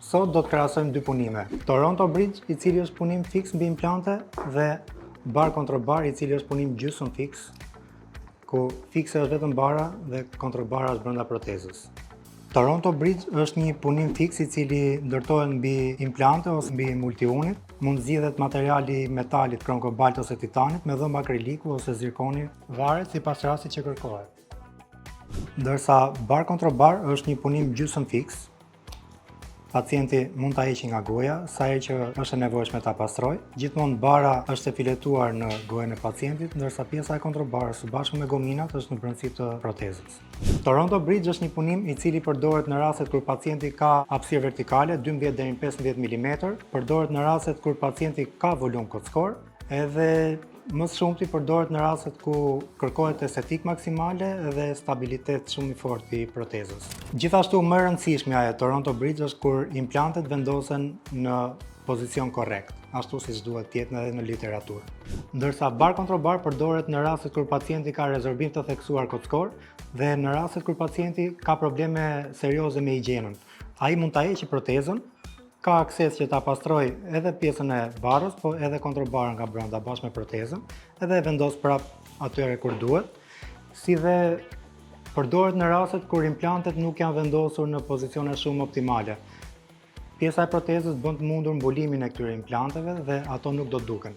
Sot do të krahasojmë dy punime. Toronto Bridge, i cili është punim fiks mbi implante, dhe bar kontro bar, i cili është punim gjysmë fiks, ku fikse është vetëm bara dhe kontrobara është brenda protezës. Toronto Bridge është një punim fiks i cili ndërtohet mbi implante ose mbi multiunit. Mund zgjidhet materiali metalit, krom kobalt ose titanit, me dhëmb akriliku ose zirkoni, varet sipas rastit që kërkohet. Ndërsa bar kontro bar është një punim gjysmë fiks. Pacienti mund ta heqë nga goja sa herë që është e nevojshme ta pastroj. Gjithmonë bara është e filetuar në gojën e pacientit, ndërsa pjesa e kontrobarës së bashku me gominat është në brendësi të protezës. Toronto Bridge është një punim i cili përdoret në rastet kur pacienti ka hapësirë vertikale 12 deri në 15 mm, përdoret në rastet kur pacienti ka volum kockor, edhe më së shumti përdoret në rastet ku kërkohet estetik maksimale dhe stabilitet shumë i fortë i protezës. Gjithashtu më e rëndësishmja e Toronto Bridge është kur implantet vendosen në pozicion korrekt, ashtu siç duhet të jetë edhe në literaturë. Ndërsa bar kontro bar përdoret në rastet kur pacienti ka rezorbim të theksuar kockor dhe në rastet kur pacienti ka probleme serioze me higjienën. Ai mund ta heqë protezën, ka akses që ta pastroj edhe pjesën e barës, po edhe kontrobarën nga brenda bashkë me protezën, edhe e vendos prap atyre kur duhet, si dhe përdoret në rastet kur implantet nuk janë vendosur në pozicione shumë optimale. Pjesa e protezës bën të mundur mbulimin e këtyre implanteve dhe ato nuk do duken.